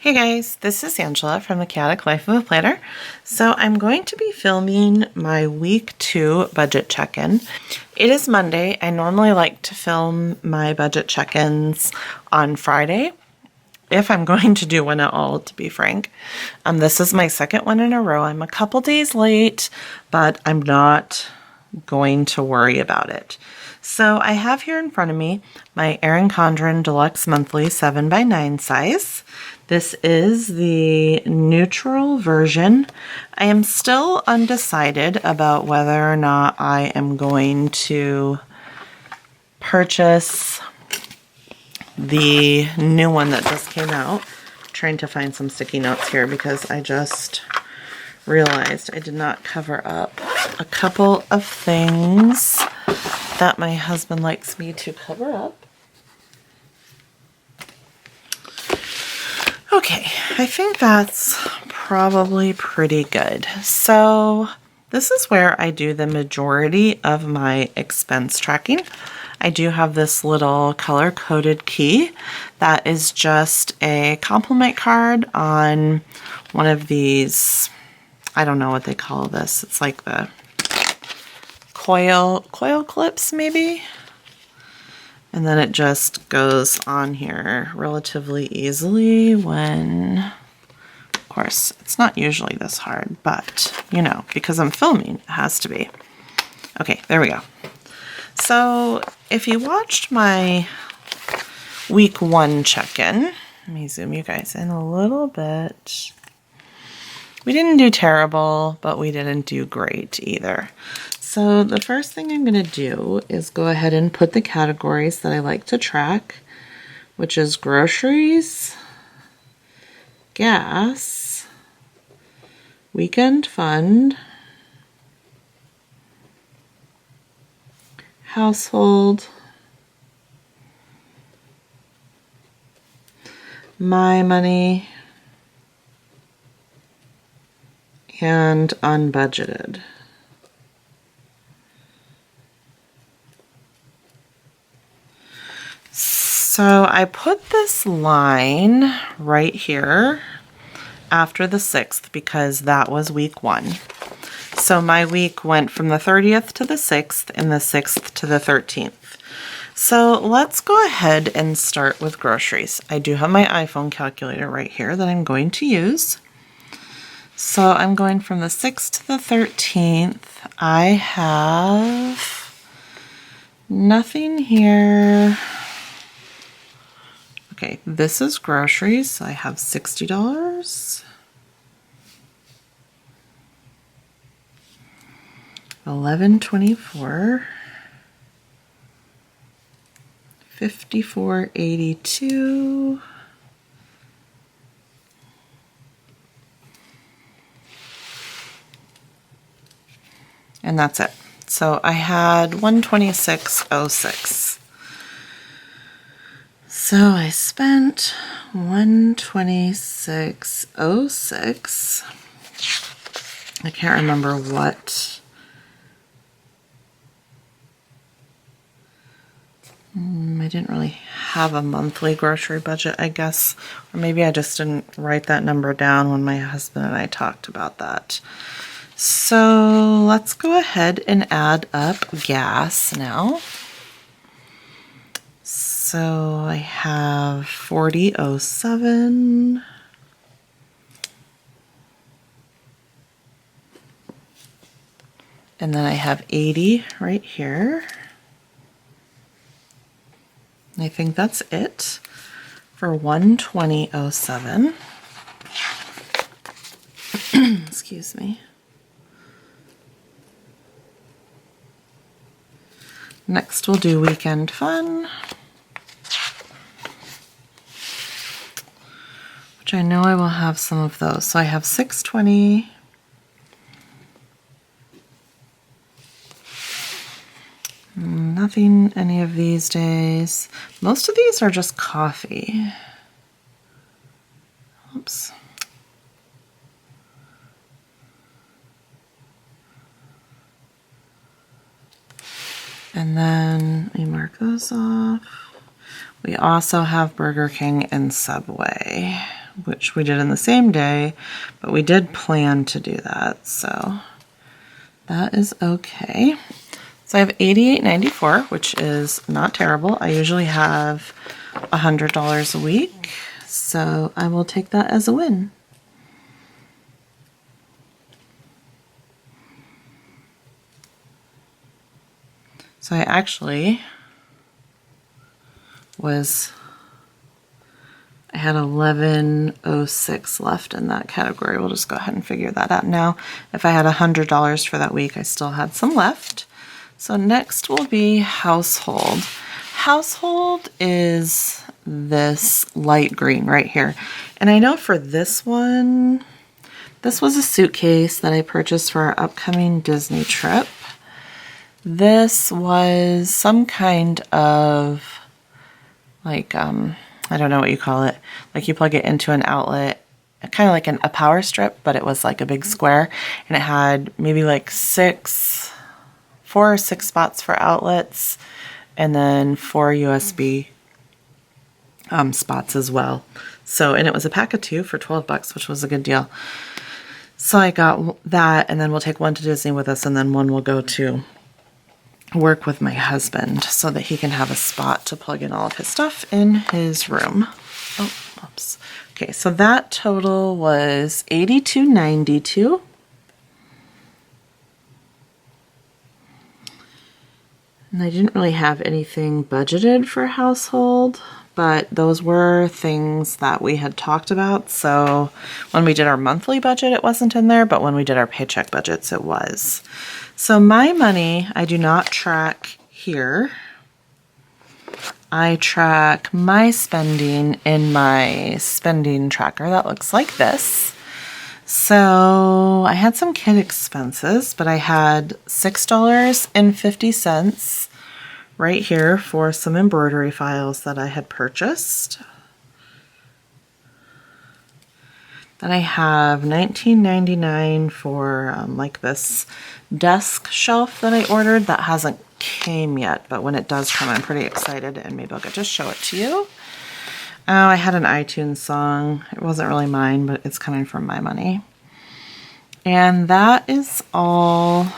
Hey guys, this is Angela from the Chaotic Life of a Planner. So I'm going to be filming my week 2 budget check-in. It is Monday. I normally like to film my budget check-ins on Friday, if I'm going to do one at all, to be frank. This is my second one in a row. I'm a couple days late, but I'm not going to worry about it. So I have here in front of me my Erin Condren Deluxe Monthly 7x9 size. This is the neutral version. I am still undecided about whether or not I am going to purchase the new one that just came out. I'm trying to find some sticky notes here because I just realized I did not cover up a couple of things that my husband likes me to cover up. Okay, I think that's probably pretty good. So this is where I do the majority of my expense tracking. I do have this little color-coded key that is just a compliment card on one of these, I don't know what they call this. It's like the coil clips maybe. And then it just goes on here relatively easily when, of course, it's not usually this hard, but you know, because I'm filming, it has to be. Okay, there we go. So if you watched my week 1 check-in, let me zoom you guys in a little bit. We didn't do terrible, but we didn't do great either. So the first thing I'm going to do is go ahead and put the categories that I like to track, which is groceries, gas, weekend fund, household, my money, and unbudgeted. So I put this line right here after the 6th because that was week 1. So my week went from the 30th to the 6th and the 6th to the 13th. So let's go ahead and start with groceries. I do have my iPhone calculator right here that I'm going to use. So I'm going from the 6th to the 13th. I have nothing here. Okay, this is groceries. So I have $60. $11.24. $54.82. And that's it. So I had $126.06. So I spent $126.06. I can't remember what. I didn't really have a monthly grocery budget, I guess. Or maybe I just didn't write that number down when my husband and I talked about that. So let's go ahead and add up gas now. So I have $40.07. And then I have 80 right here. I think that's it for $120.07. Excuse me. Next we'll do weekend fun, which I know I will have some of those. So I have $6.20. Nothing any of these days. Most of these are just coffee. Oops. And then we mark those off. We also have Burger King and Subway, which we did in the same day, but we did plan to do that, so that is okay. So I have $88.94, which is not terrible. I usually have $100 a week, so I will take that as a win. So I actually I had 1106 left in that category. We'll just go ahead and figure that out now. If I had $100 for that week, I still had some left. So next will be household. Household is this light green right here. And I know for this one, this was a suitcase that I purchased for our upcoming Disney trip. This was some kind of like, I don't know what you call it. Like you plug it into an outlet, kind of like a power strip, but it was like a big square. And it had maybe like 4 or 6 spots for outlets, and then 4 USB spots as well. So, and it was a pack of 2 for $12, which was a good deal. So I got that, and then we'll take one to Disney with us, and then one will go to work with my husband so that he can have a spot to plug in all of his stuff in his room. Oh, oops. Okay, so that total was $82.92. And I didn't really have anything budgeted for household, but those were things that we had talked about. So when we did our monthly budget, it wasn't in there, but when we did our paycheck budgets, it was. So my money, I do not track here. I track my spending in my spending tracker that looks like this. So I had some kid expenses, but I had $6.50 right here for some embroidery files that I had purchased. Then I have $19.99 for like this desk shelf that I ordered that hasn't came yet, but when it does come, I'm pretty excited, and maybe I'll get to show it to you. Oh, I had an iTunes song. It wasn't really mine, but it's coming from my money. And that is all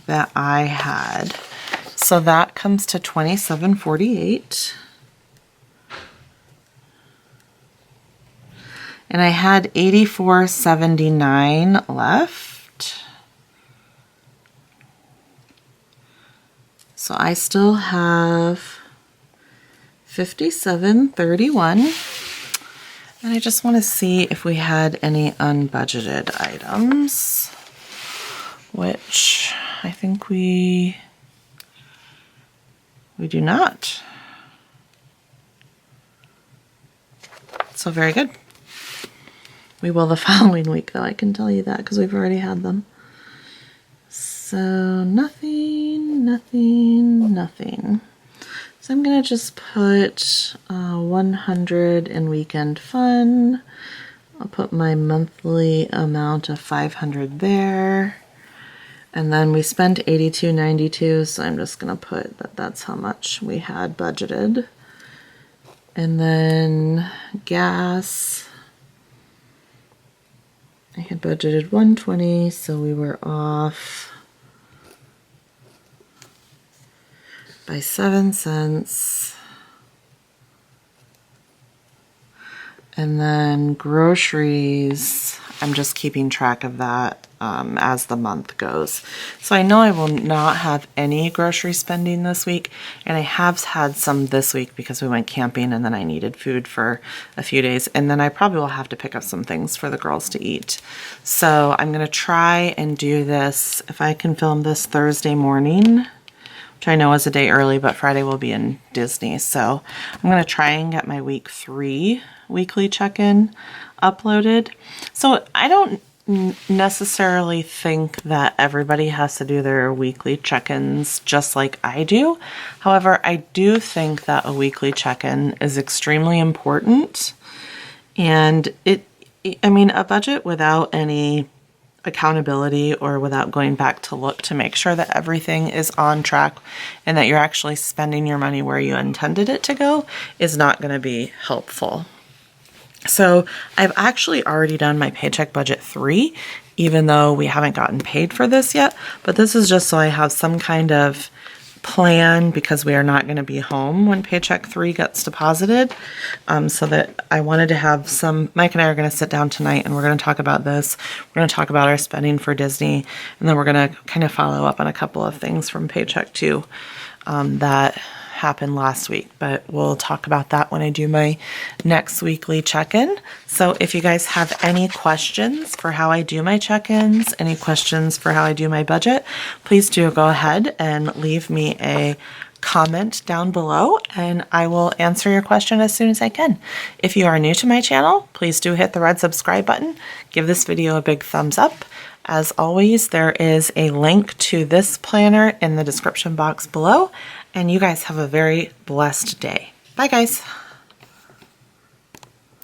that I had. So that comes to $27.48. And I had $84.79 left. So I still have $57.31. And I just want to see if we had any unbudgeted items, which I think we do not. So very good. We will the following week, though, I can tell you that, because we've already had them. So nothing, nothing, nothing. So I'm going to just put 100 in weekend fun. I'll put my monthly amount of 500 there. And then we spent $82.92, so I'm just going to put that that's how much we had budgeted. And then gas, I had budgeted $120, so we were off by 7 cents. And then groceries, I'm just keeping track of that as the month goes. So I know I will not have any grocery spending this week, and I have had some this week because we went camping and then I needed food for a few days, and then I probably will have to pick up some things for the girls to eat. So I'm going to try and do this, if I can film this Thursday morning, which I know is a day early, but Friday will be in Disney. So I'm going to try and get my week 3 weekly check-in uploaded. So I don't necessarily think that everybody has to do their weekly check-ins just like I do. However, I do think that a weekly check-in is extremely important. And I mean, a budget without any accountability or without going back to look to make sure that everything is on track and that you're actually spending your money where you intended it to go is not going to be helpful. So I've actually already done my paycheck budget 3, even though we haven't gotten paid for this yet. But this is just so I have some kind of plan, because we are not going to be home when paycheck 3 gets deposited. So that I wanted to have some, Mike and I are going to sit down tonight and we're going to talk about this. We're going to talk about our spending for Disney, and then we're going to kind of follow up on a couple of things from paycheck 2 that happened last week, but we'll talk about that when I do my next weekly check-in. So if you guys have any questions for how I do my check-ins, any questions for how I do my budget, please do go ahead and leave me a comment down below and I will answer your question as soon as I can. If you are new to my channel, please do hit the red subscribe button. Give this video a big thumbs up. As always, there is a link to this planner in the description box below, and you guys have a very blessed day. Bye, guys.